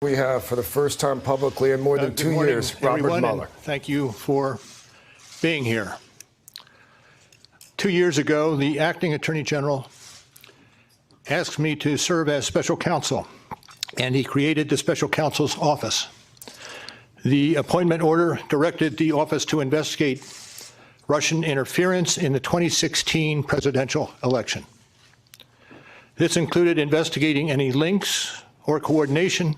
We have, for the first time publicly in more than 2 years, Robert Mueller. Thank you for being here. 2 years ago, the acting Attorney General asked me to serve as special counsel, and he created the special counsel's office. The appointment order directed the office to investigate Russian interference in the 2016 presidential election. This included investigating any links or coordination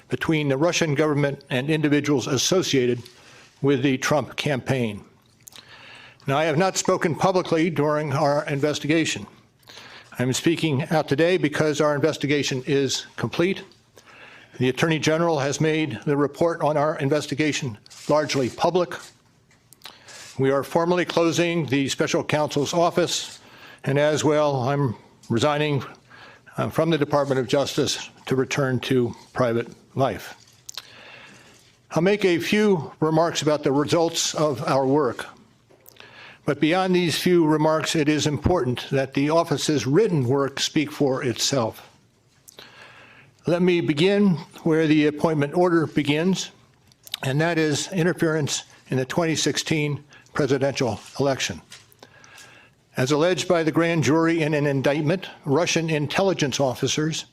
between the Russian government and individuals associated with the Trump campaign. Now, I have not spoken publicly during our investigation. I'm speaking out today because our investigation is complete. The Attorney General has made the report on our investigation largely public. We are formally closing the special counsel's office, and as well, I'm resigning from the Department of Justice to return to private life. I'll make a few remarks about the results of our work. But beyond these few remarks, it is important that the office's written work speak for itself. Let me begin where the appointment order begins, and that is interference in the 2016 presidential election. As alleged by the grand jury in an indictment, Russian intelligence officers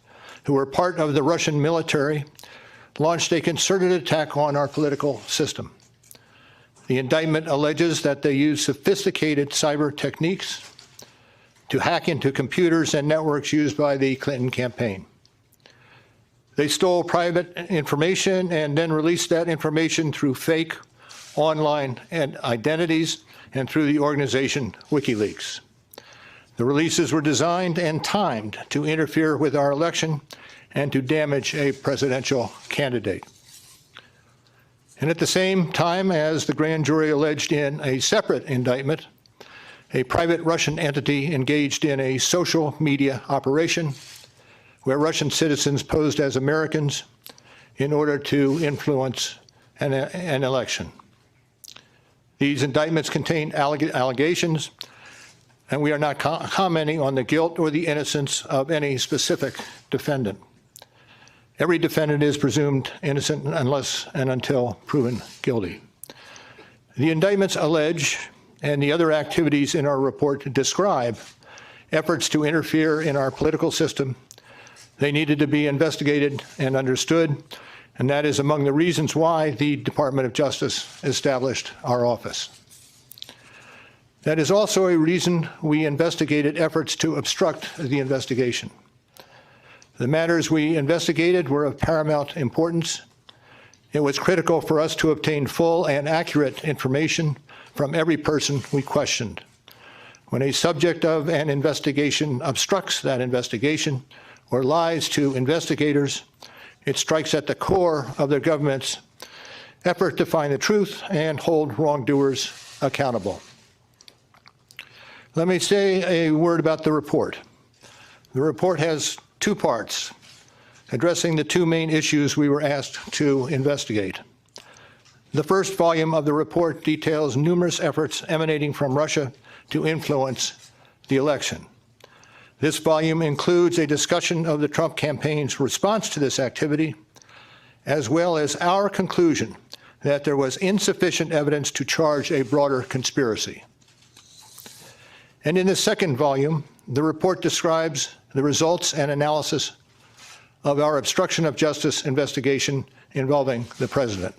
who were part of the Russian military launched a concerted attack on our political system. The indictment alleges that they used sophisticated cyber techniques to hack into computers and networks used by the Clinton campaign. They stole private information and then released that information through fake online identities and through the organization WikiLeaks. The releases were designed and timed to interfere with our election and to damage a presidential candidate. And at the same time, as the grand jury alleged in a separate indictment, a private Russian entity engaged in a social media operation where Russian citizens posed as Americans in order to influence an election. These indictments contain allegations, and we are not commenting on the guilt or the innocence of any specific defendant. Every defendant is presumed innocent unless and until proven guilty. The indictments allege, and the other activities in our report describe, efforts to interfere in our political system. They needed to be investigated and understood, and that is among the reasons why the Department of Justice established our office. That is also a reason we investigated efforts to obstruct the investigation. The matters we investigated were of paramount importance. It was critical for us to obtain full and accurate information from every person we questioned. When a subject of an investigation obstructs that investigation or lies to investigators, it strikes at the core of the government's effort to find the truth and hold wrongdoers accountable. Let me say a word about the report. The report has two parts, addressing the two main issues we were asked to investigate. The first volume of the report details numerous efforts emanating from Russia to influence the election. This volume includes a discussion of the Trump campaign's response to this activity, as well as our conclusion that there was insufficient evidence to charge a broader conspiracy. And in the second volume, the report describes the results and analysis of our obstruction of justice investigation involving the president.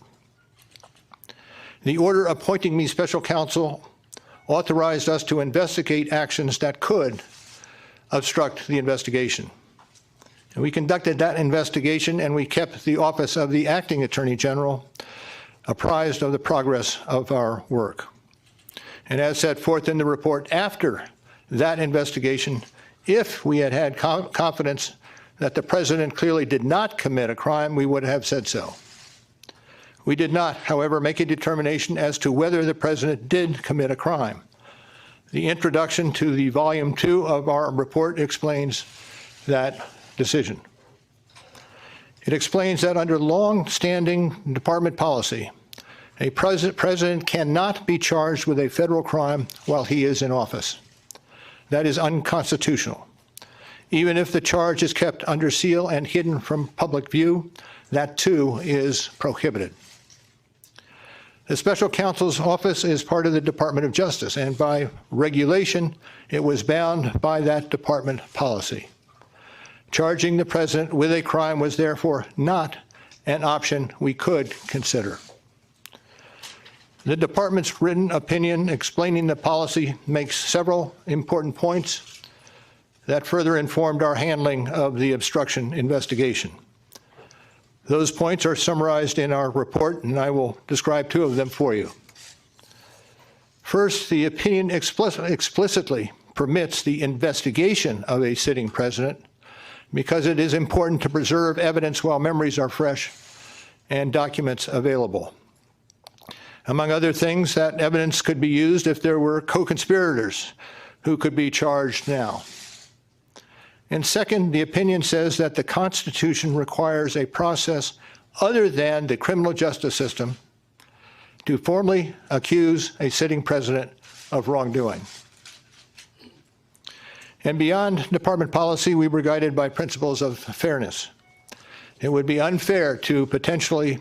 The order appointing me special counsel authorized us to investigate actions that could obstruct the investigation. And we conducted that investigation, and we kept the office of the acting Attorney General apprised of the progress of our work. And as set forth in the report, after that investigation, if we had had confidence that the president clearly did not commit a crime, we would have said so. We did not, however, make a determination as to whether the president did commit a crime. The introduction to the Volume 2 of our report explains that decision. It explains that under long-standing department policy, a president cannot be charged with a federal crime while he is in office. That is unconstitutional. even if the charge is kept under seal and hidden from public view, that too is prohibited. The special counsel's office is part of the Department of Justice, and by regulation, it was bound by that department policy. Charging the president with a crime was therefore not an option we could consider. The department's written opinion explaining the policy makes several important points that further informed our handling of the obstruction investigation. Those points are summarized in our report, and I will describe two of them for you. First, the opinion explicitly permits the investigation of a sitting president because it is important to preserve evidence while memories are fresh and documents available. Among other things, that evidence could be used if there were co-conspirators who could be charged now. And second, the opinion says that the Constitution requires a process other than the criminal justice system to formally accuse a sitting president of wrongdoing. And beyond department policy, we were guided by principles of fairness. It would be unfair to potentially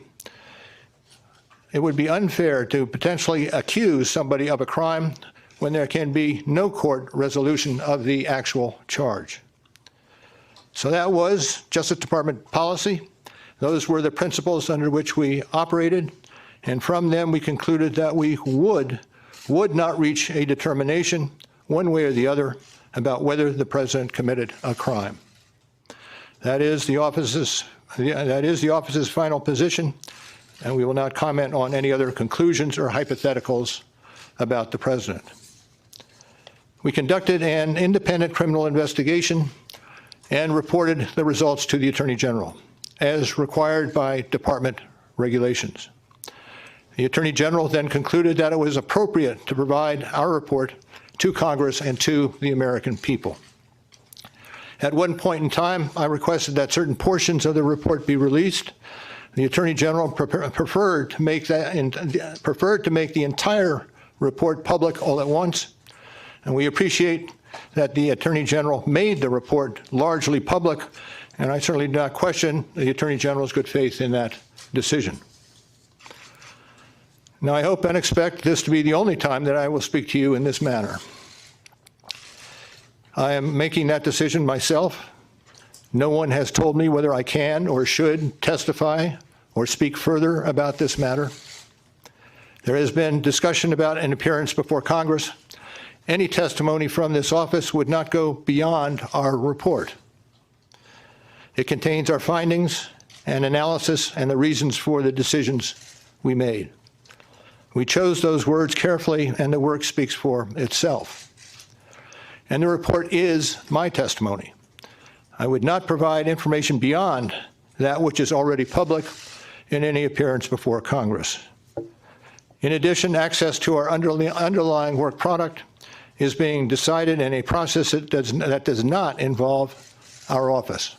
accuse somebody of a crime when there can be no court resolution of the actual charge. So that was Justice Department policy. Those were the principles under which we operated, and from them we concluded that we would not reach a determination one way or the other about whether the president committed a crime. That is the office's final position, and we will not comment on any other conclusions or hypotheticals about the president. We conducted an independent criminal investigation and reported the results to the Attorney General, as required by department regulations. The Attorney General then concluded that it was appropriate to provide our report to Congress and to the American people. At one point in time, I requested that certain portions of the report be released. The Attorney General preferred to make the entire report public all at once, and we appreciate that the Attorney General made the report largely public, and I certainly do not question the Attorney General's good faith in that decision. Now, I hope and expect this to be the only time that I will speak to you in this manner. I am making that decision myself. No one has told me whether I can or should testify or speak further about this matter. There has been discussion about an appearance before Congress. Any testimony from this office would not go beyond our report. It contains our findings and analysis and the reasons for the decisions we made. We chose those words carefully, and the work speaks for itself. And the report is my testimony. I would not provide information beyond that which is already public in any appearance before Congress. In addition, access to our underlying work product is being decided in a process that does not involve our office.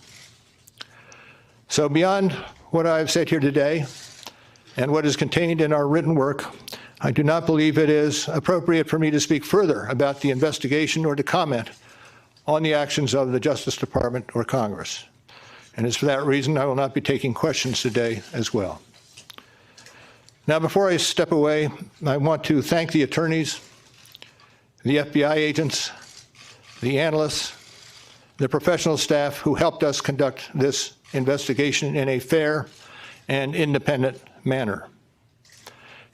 So beyond what I've said here today and what is contained in our written work, I do not believe it is appropriate for me to speak further about the investigation or to comment on the actions of the Justice Department or Congress. And it's for that reason I will not be taking questions today as well. Now, before I step away, I want to thank the attorneys, the FBI agents, the analysts, the professional staff who helped us conduct this investigation in a fair and independent manner.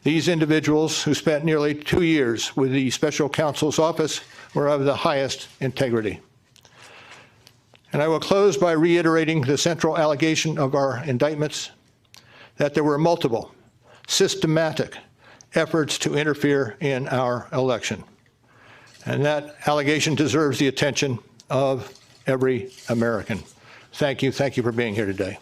These individuals, who spent nearly 2 years with the special counsel's office, were of the highest integrity. And I will close by reiterating the central allegation of our indictments, that there were multiple, systematic efforts to interfere in our election. And that allegation deserves the attention of every American. Thank you. Thank you for being here today.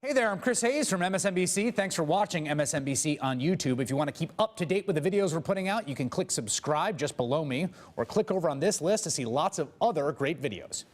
Hey there, I'm Chris Hayes from MSNBC. Thanks for watching MSNBC on YouTube. If you want to keep up to date with the videos we're putting out, you can click subscribe just below me or click over on this list to see lots of other great videos.